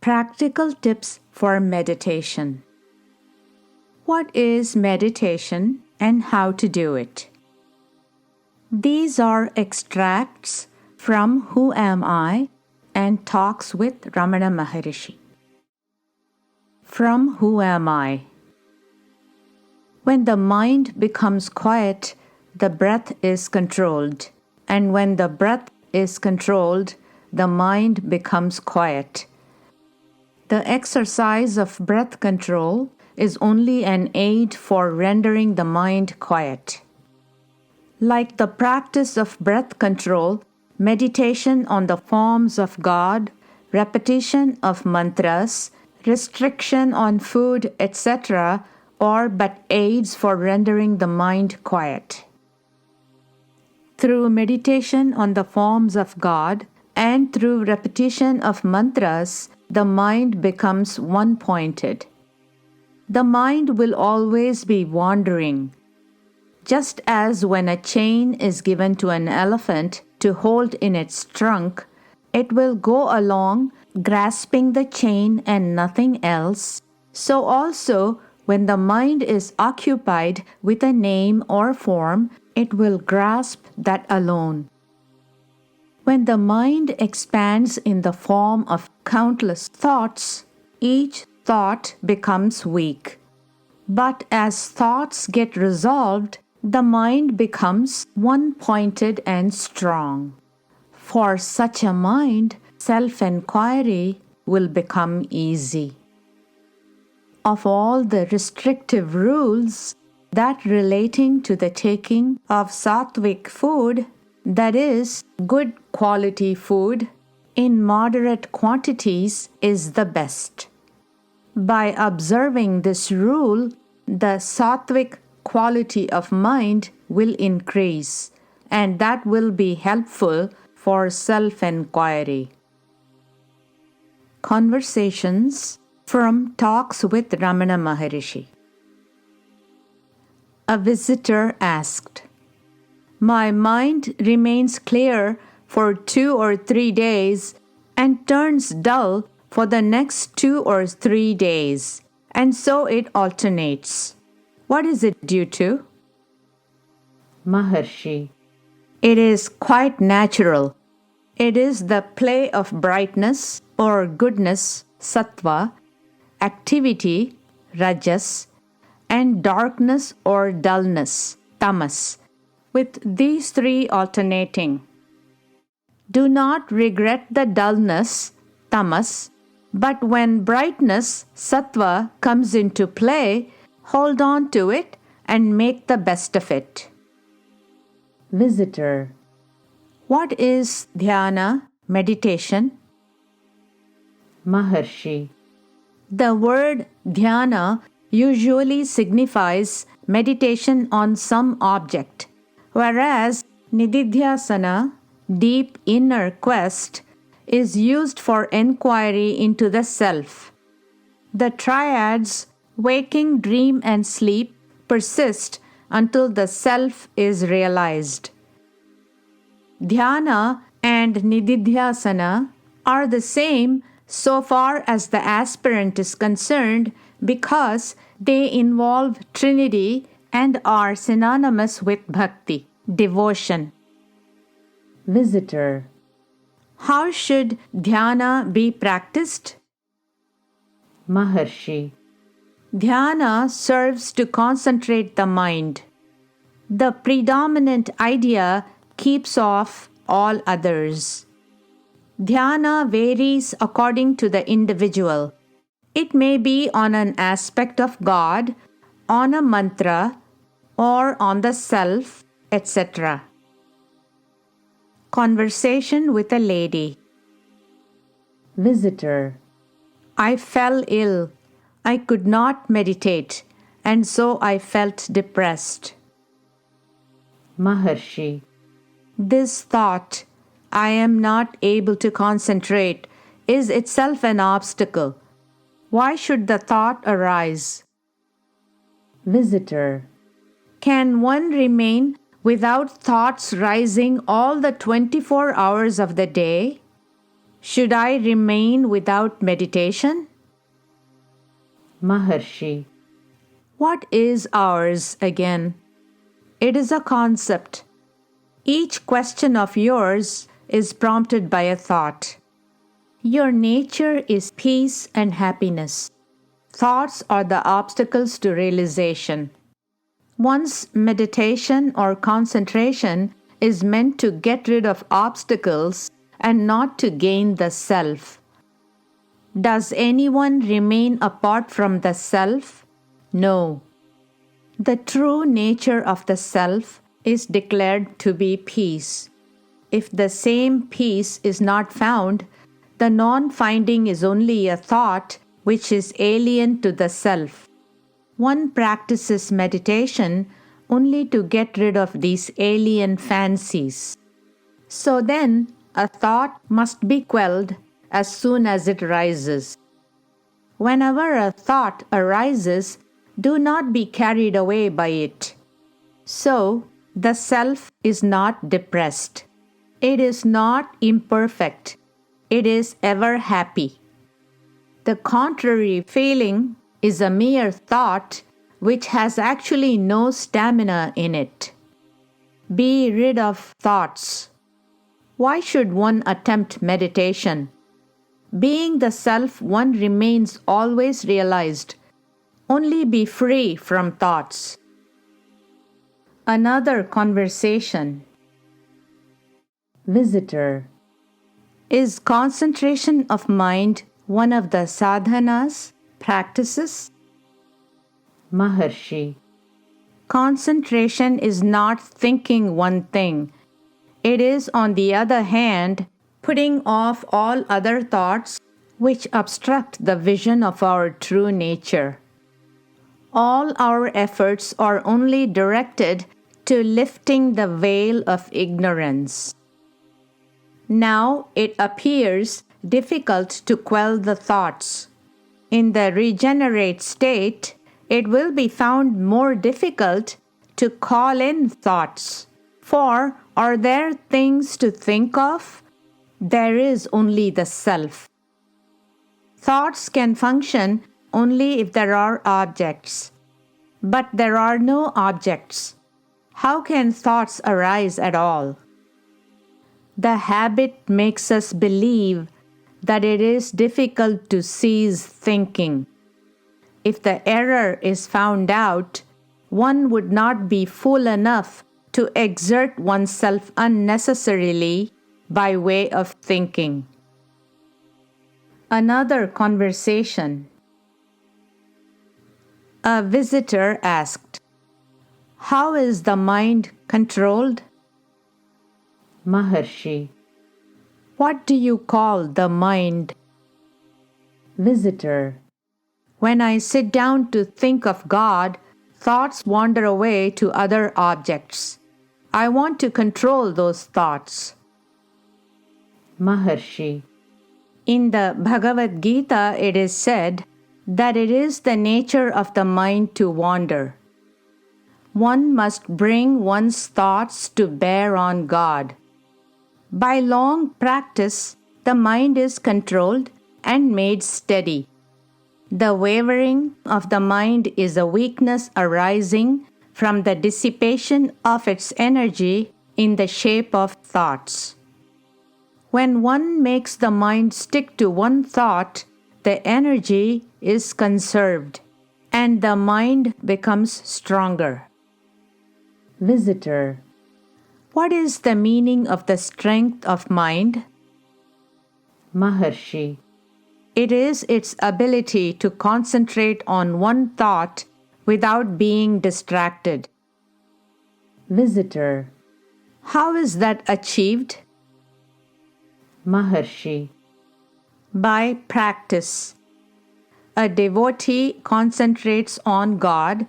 Practical tips for meditation. What is meditation and how to do it? These are extracts from Who Am I and Talks with Ramana Maharshi. From Who Am I? When the mind becomes quiet, the breath is controlled, and when the breath is controlled, the mind becomes quiet. The exercise of breath control is only an aid for rendering the mind quiet. Like the practice of breath control, meditation on the forms of God, repetition of mantras, restriction on food, etc., are but aids for rendering the mind quiet. Through meditation on the forms of God and through repetition of mantras, the mind becomes one-pointed. The mind will always be wandering. Just as when a chain is given to an elephant to hold in its trunk, it will go along grasping the chain and nothing else, so also when the mind is occupied with a name or form, it will grasp that alone. When the mind expands in the form of countless thoughts, each thought becomes weak. But as thoughts get resolved, the mind becomes one-pointed and strong. For such a mind, self-enquiry will become easy. Of all the restrictive rules, that relating to the taking of sattvic food, that is, good quality food, in moderate quantities is the best. By observing this rule, the sattvic quality of mind will increase, and that will be helpful for self-enquiry. Conversations from Talks with Ramana Maharshi. A visitor asked, "My mind remains clear for 2 or 3 days and turns dull for the next 2 or 3 days, and so it alternates. What is it due to?" Maharshi: "It is quite natural. It is the play of brightness or goodness, sattva, activity, rajas, and darkness or dullness, tamas, with these 3 alternating. Do not regret the dullness, tamas, but when brightness, sattva, comes into play, hold on to it and make the best of it." Visitor: "What is Dhyana, meditation?" Maharshi: "The word Dhyana usually signifies meditation on some object, whereas Nididhyasana, deep inner quest, is used for enquiry into the self. The triads, waking, dream, and sleep, persist until the self is realized. Dhyana and Nididhyasana are the same so far as the aspirant is concerned because they involve Trinity and are synonymous with bhakti, devotion. Visitor: "How should dhyana be practiced?" Maharshi: "Dhyana serves to concentrate the mind. The predominant idea keeps off all others. Dhyana varies according to the individual. It may be on an aspect of God, on a mantra, or on the self, etc. Conversation with a lady. Visitor: "I fell ill. I could not meditate, and so I felt depressed." Maharshi: "This thought, 'I am not able to concentrate,' is itself an obstacle. Why should the thought arise?" Visitor: "Can one remain without thoughts rising all the 24 hours of the day?" Should I remain without meditation? Maharshi. What is ours again? It is a concept. Each question of yours is prompted by a thought. Your nature is peace and happiness. Thoughts are the obstacles to realization. One's meditation or concentration is meant to get rid of obstacles and not to gain the self. Does anyone remain apart from the self? No. The true nature of the self is declared to be peace. If the same peace is not found, the non-finding is only a thought which is alien to the self. One practices meditation only to get rid of these alien fancies. So then, a thought must be quelled as soon as it rises. Whenever a thought arises, do not be carried away by it. So, the self is not depressed. It is not imperfect. It is ever happy. The contrary feeling is a mere thought which has actually no stamina in it. Be rid of thoughts. Why should one attempt meditation? Being the self, one remains always realized. Only be free from thoughts. Another conversation. Visitor. Is concentration of mind one of the sadhanas, practices? Maharshi. Concentration is not thinking one thing. It is, on the other hand, putting off all other thoughts which obstruct the vision of our true nature. All our efforts are only directed to lifting the veil of ignorance. Now it appears difficult to quell the thoughts. In the regenerate state, it will be found more difficult to call in thoughts. For are there things to think of? There is only the self. Thoughts can function only if there are objects. But there are no objects. How can thoughts arise at all? The habit makes us believe that it is difficult to cease thinking. If the error is found out, one would not be fool enough to exert oneself unnecessarily by way of thinking. Another conversation. A visitor asked, "How is the mind controlled?" Maharshi. What do you call the mind? Visitor. When I sit down to think of God, thoughts wander away to other objects. I want to control those thoughts. Maharshi. In the Bhagavad Gita, it is said that it is the nature of the mind to wander. One must bring one's thoughts to bear on God. By long practice, the mind is controlled and made steady. The wavering of the mind is a weakness arising from the dissipation of its energy in the shape of thoughts. When one makes the mind stick to one thought, the energy is conserved and the mind becomes stronger. Visitor. What is the meaning of the strength of mind? Maharshi. It is its ability to concentrate on one thought without being distracted. Visitor. How is that achieved? Maharshi. By practice. A devotee concentrates on God.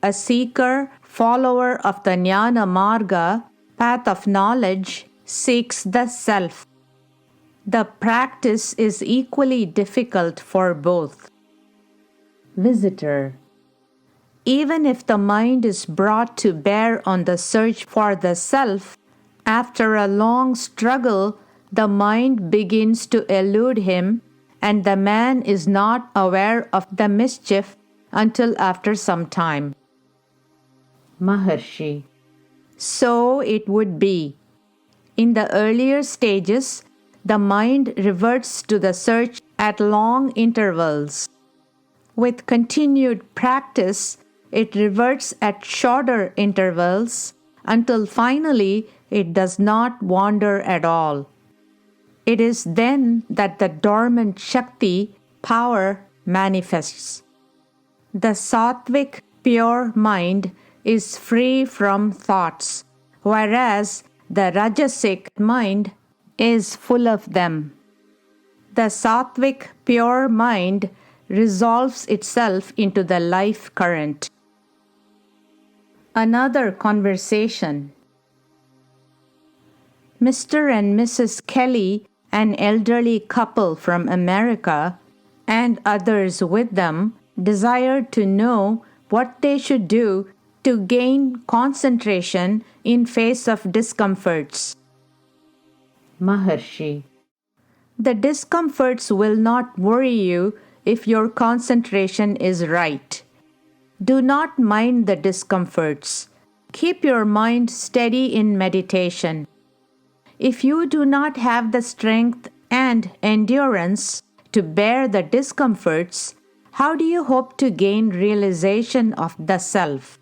A seeker, follower of the Dhyana Marga, path of knowledge, seeks the self. The practice is equally difficult for both. Visitor. Even if the mind is brought to bear on the search for the self, after a long struggle, the mind begins to elude him, and the man is not aware of the mischief until after some time. Maharshi. So it would be. In the earlier stages, the mind reverts to the search at long intervals. With continued practice, it reverts at shorter intervals until finally it does not wander at all. It is then that the dormant Shakti, power, manifests. The Sattvic, pure mind is free from thoughts, whereas the Rajasic mind is full of them. The Sattvic, pure mind resolves itself into the life current. Another conversation. Mr. and Mrs. Kelly, an elderly couple from America, and others with them, desired to know what they should do to gain concentration in face of discomforts. Maharshi. The discomforts will not worry you if your concentration is right. Do not mind the discomforts. Keep your mind steady in meditation. If you do not have the strength and endurance to bear the discomforts, how do you hope to gain realization of the self?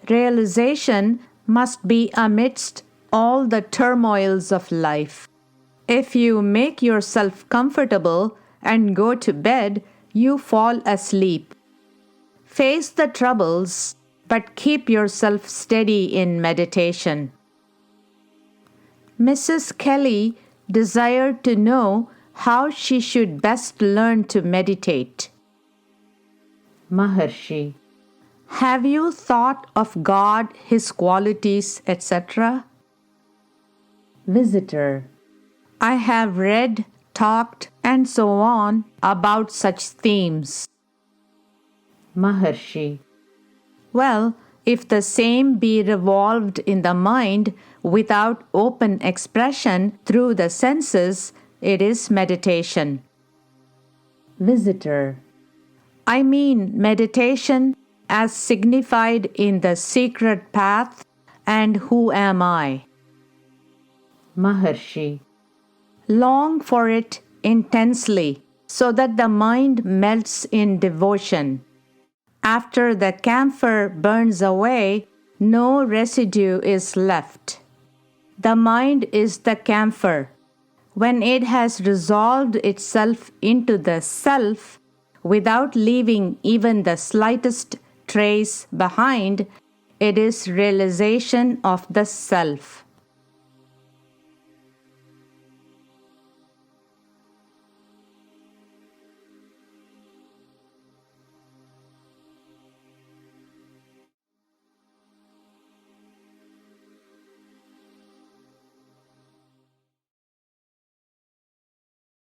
Realization must be amidst all the turmoils of life. If you make yourself comfortable and go to bed, you fall asleep. Face the troubles, but keep yourself steady in meditation. Mrs. Kelly desired to know how she should best learn to meditate. Maharshi. Have you thought of God, His qualities, etc.? Visitor. I have read, talked, and so on about such themes. Maharshi. Well, if the same be revolved in the mind without open expression through the senses, it is meditation. Visitor. I mean meditation as signified in the secret path and who am I? Maharshi. Long for it intensely so that the mind melts in devotion. After the camphor burns away, no residue is left. The mind is the camphor. When it has resolved itself into the self, without leaving even the slightest trace behind, it is realization of the self.